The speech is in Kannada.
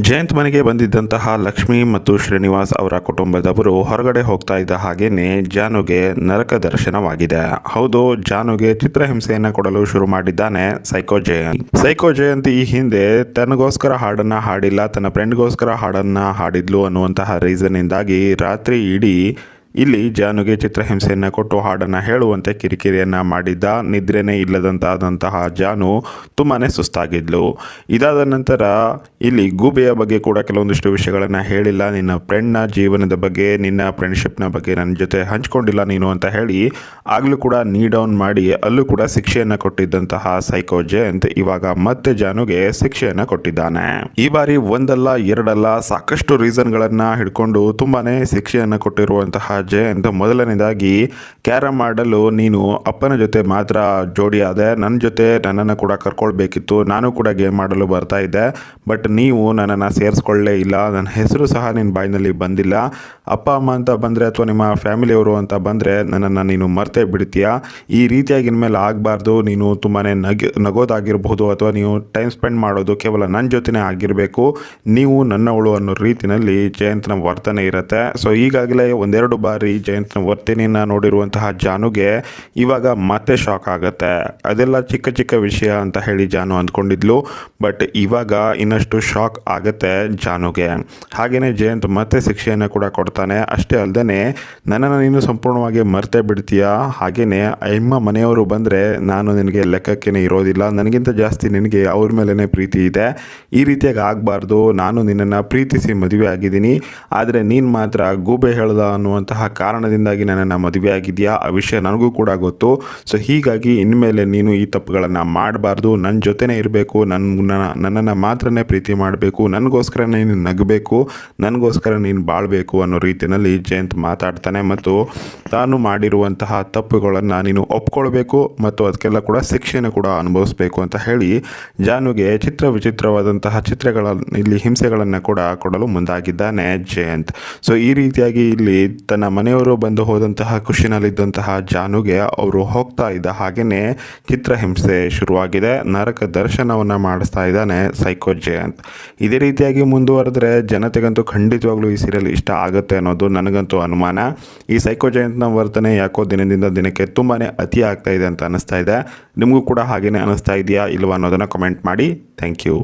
ಜಯಂತ್ ಮನೆಗೆ ಬಂದಿದ್ದಂತಹ ಲಕ್ಷ್ಮಿ ಮತ್ತು ಶ್ರೀನಿವಾಸ್ ಅವರ ಕುಟುಂಬದವರು ಹೊರಗಡೆ ಹೋಗ್ತಾ ಇದ್ದ ಹಾಗೇನೆ ಜಾನುಗೆ ನರಕ ದರ್ಶನವಾಗಿದೆ. ಹೌದು, ಜಾನುಗೆ ಚಿತ್ರಹಿಂಸೆಯನ್ನ ಕೊಡಲು ಶುರು ಮಾಡಿದ್ದಾನೆ ಸೈಕೋ ಜಯಂತ್. ಸೈಕೋ ಜಯಂತ್ ಈ ಹಿಂದೆ ತನಗೋಸ್ಕರ ಹಾಡನ್ನ ಹಾಡಿಲ್ಲ, ತನ್ನ ಫ್ರೆಂಡ್ಗೋಸ್ಕರ ಹಾಡನ್ನ ಹಾಡಿದ್ಲು ಅನ್ನುವಂತಹ ರೀಸನ್ ಇಂದಾಗಿ ರಾತ್ರಿ ಇಡೀ ಇಲ್ಲಿ ಜಾನುಗೆ ಚಿತ್ರಹಿಂಸೆಯನ್ನು ಕೊಟ್ಟು ಹಾಡನ್ನು ಹೇಳುವಂತೆ ಕಿರಿಕಿರಿಯನ್ನು ಮಾಡಿದ್ದ. ನಿದ್ರೆನೇ ಇಲ್ಲದಂತಾದಂತಹ ಜಾನು ತುಂಬಾ ಸುಸ್ತಾಗಿದ್ಲು. ಇದಾದ ನಂತರ ಇಲ್ಲಿ ಗೂಬೆಯ ಬಗ್ಗೆ ಕೂಡ ಕೆಲವೊಂದಿಷ್ಟು ವಿಷಯಗಳನ್ನು ಹೇಳಿಲ್ಲ, ನಿನ್ನ ಫ್ರೆಂಡ್ನ ಜೀವನದ ಬಗ್ಗೆ, ನಿನ್ನ ಫ್ರೆಂಡ್ಶಿಪ್ನ ಬಗ್ಗೆ ನನ್ನ ಜೊತೆ ಹಂಚ್ಕೊಂಡಿಲ್ಲ ನೀನು ಅಂತ ಹೇಳಿ ಆಗಲೂ ಕೂಡ ನೀ ಡೌನ್ ಮಾಡಿ ಅಲ್ಲೂ ಕೂಡ ಶಿಕ್ಷೆಯನ್ನು ಕೊಟ್ಟಿದ್ದಂತಹ ಸೈಕೋ ಜಯಂತ್ ಇವಾಗ ಮತ್ತೆ ಜಾನುಗೆ ಶಿಕ್ಷೆಯನ್ನು ಕೊಟ್ಟಿದ್ದಾನೆ. ಈ ಬಾರಿ ಒಂದಲ್ಲ ಎರಡಲ್ಲ ಸಾಕಷ್ಟು ರೀಸನ್ಗಳನ್ನು ಹಿಡ್ಕೊಂಡು ತುಂಬಾನೇ ಶಿಕ್ಷೆಯನ್ನು ಕೊಟ್ಟಿರುವಂತಹ ಜಯಂತ್ ಮೊದಲನೇದಾಗಿ ಕ್ಯಾರಮ್ ಆಡಲು ನೀನು ಅಪ್ಪನ ಜೊತೆ ಮಾತ್ರ ಜೋಡಿ ಆದೆ, ನನ್ನ ಜೊತೆ ನನ್ನನ್ನು ಕೂಡ ಕರ್ಕೊಳ್ಬೇಕಿತ್ತು, ನಾನು ಕೂಡ ಗೇಮ್ ಆಡಲು ಬರ್ತಾ ಇದ್ದೆ, ಬಟ್ ನೀವು ನನ್ನನ್ನು ಸೇರಿಸ್ಕೊಳ್ಳೇ ಇಲ್ಲ, ನನ್ನ ಹೆಸರು ಸಹ ನಿನ್ನ ಬಾಯಿನಲ್ಲಿ ಬಂದಿಲ್ಲ, ಅಪ್ಪ ಅಮ್ಮ ಅಂತ ಬಂದರೆ ಅಥವಾ ನಿಮ್ಮ ಫ್ಯಾಮಿಲಿಯವರು ಅಂತ ಬಂದರೆ ನನ್ನನ್ನು ನೀನು ಮರ್ತೇ ಬಿಡ್ತೀಯಾ, ಈ ರೀತಿಯಾಗಿ ಇನ್ಮೇಲೆ ಆಗಬಾರ್ದು, ನೀನು ತುಂಬಾ ನಗೋದಾಗಿರ್ಬೋದು ಅಥವಾ ನೀವು ಟೈಮ್ ಸ್ಪೆಂಡ್ ಮಾಡೋದು ಕೇವಲ ನನ್ನ ಜೊತೆನೇ ಆಗಿರಬೇಕು, ನೀವು ನನ್ನವಳು ಅನ್ನೋ ರೀತಿಯಲ್ಲಿ ಜಯಂತ್ನ ವರ್ತನೆ ಇರುತ್ತೆ. ಸೊ ಈಗಾಗಲೇ ಒಂದೆರಡು ಬಾರಿ ಜಯಂತ್ನ ವರ್ತನೆಯನ್ನು ನೋಡಿರುವಂತಹ ಜಾನುಗೆ ಇವಾಗ ಮತ್ತೆ ಶಾಕ್ ಆಗುತ್ತೆ. ಅದೆಲ್ಲ ಚಿಕ್ಕ ಚಿಕ್ಕ ವಿಷಯ ಅಂತ ಹೇಳಿ ಜಾನು ಅಂದ್ಕೊಂಡಿದ್ಲು, ಬಟ್ ಇವಾಗ ಇನ್ನಷ್ಟು ಶಾಕ್ ಆಗುತ್ತೆ ಜಾನುಗೆ. ಹಾಗೆಯೇ ಜಯಂತ್ ಮತ್ತೆ ಶಿಕ್ಷೆಯನ್ನು ಕೂಡ ಕೊಡ್ತಾನೆ. ಅಷ್ಟೇ ಅಲ್ಲದೆ ನನ್ನನ್ನು ನೀನು ಸಂಪೂರ್ಣವಾಗಿ ಮರ್ತೇ ಬಿಡ್ತೀಯಾ, ಹಾಗೆಯೇ ಅಮ್ಮ ಮನೆಯವರು ಬಂದರೆ ನಾನು ನಿನಗೆ ಲೆಕ್ಕಕ್ಕೇ ಇರೋದಿಲ್ಲ, ನನಗಿಂತ ಜಾಸ್ತಿ ನಿನಗೆ ಅವ್ರ ಮೇಲೇ ಪ್ರೀತಿ ಇದೆ, ಈ ರೀತಿಯಾಗಿ ಆಗಬಾರ್ದು, ನಾನು ನಿನ್ನನ್ನು ಪ್ರೀತಿಸಿ ಮದುವೆ ಆಗಿದ್ದೀನಿ, ಆದರೆ ನೀನು ಮಾತ್ರ ಗೂಬೆ ಹೇಳ್ದ ಅನ್ನುವಂತಹ ಕಾರಣದಿಂದಾಗಿ ನನ್ನನ್ನು ಮದುವೆ ಆಗಿದೆಯಾ, ಆ ವಿಷಯ ನನಗೂ ಕೂಡ ಗೊತ್ತು. ಸೊ ಹೀಗಾಗಿ ಇನ್ಮೇಲೆ ನೀನು ಈ ತಪ್ಪುಗಳನ್ನು ಮಾಡಬಾರ್ದು, ನನ್ನ ಜೊತೆನೇ ಇರಬೇಕು, ನನ್ನನ್ನು ಮಾತ್ರನೇ ಪ್ರೀತಿ ಮಾಡಬೇಕು, ನನಗೋಸ್ಕರ ನೀನು ನಗಬೇಕು, ನನಗೋಸ್ಕರ ನೀನು ಬಾಳಬೇಕು ಅನ್ನೋ ರೀತಿಯಲ್ಲಿ ಜಯಂತ್ ಮಾತಾಡ್ತಾನೆ. ಮತ್ತು ತಾನು ಮಾಡಿರುವಂತಹ ತಪ್ಪುಗಳನ್ನು ನೀನು ಒಪ್ಕೊಳ್ಬೇಕು ಮತ್ತು ಅದಕ್ಕೆಲ್ಲ ಕೂಡ ಶಿಕ್ಷೆಯನ್ನು ಕೂಡ ಅನುಭವಿಸಬೇಕು ಅಂತ ಹೇಳಿ ಜಾನುಗೆ ವಿಚಿತ್ರವಾದಂತಹ ಇಲ್ಲಿ ಹಿಂಸೆಗಳನ್ನು ಕೂಡ ಕೊಡಲು ಮುಂದಾಗಿದ್ದಾನೆ ಜಯಂತ್. ಸೊ ಈ ರೀತಿಯಾಗಿ ಇಲ್ಲಿ ತನ್ನ ಮನೆಯವರು ಬಂದು ಹೋದಂತಹ ಖುಷಿನಲ್ಲಿದ್ದಂತಹ ಜಾನುಗೆ ಅವರು ಹೋಗ್ತಾ ಇದ್ದ ಹಾಗೆಯೇ ಚಿತ್ರಹಿಂಸೆ ಶುರುವಾಗಿದೆ. ನರಕ ದರ್ಶನವನ್ನು ಮಾಡಿಸ್ತಾ ಇದ್ದಾನೆ ಸೈಕೋ ಜಯಂತ್. ಇದೇ ರೀತಿಯಾಗಿ ಮುಂದುವರೆದ್ರೆ ಜನತೆಗಂತೂ ಖಂಡಿತವಾಗ್ಲೂ ಈ ಸೀರಿಯಲ್ ಇಷ್ಟ ಆಗುತ್ತೆ ಅನ್ನೋದು ನನಗಂತೂ ಅನುಮಾನ. ಈ ಸೈಕೋ ಜಯಂತ್ನ ವರ್ತನೆ ಯಾಕೋ ದಿನದಿಂದ ದಿನಕ್ಕೆ ತುಂಬಾ ಅತಿ ಆಗ್ತಾ ಇದೆ ಅಂತ ಅನ್ನಿಸ್ತಾ ಇದೆ. ನಿಮಗೂ ಕೂಡ ಹಾಗೇನೆ ಅನ್ನಿಸ್ತಾ ಇದೆಯಾ ಇಲ್ವಾ ಅನ್ನೋದನ್ನು ಕಮೆಂಟ್ ಮಾಡಿ. Thank you.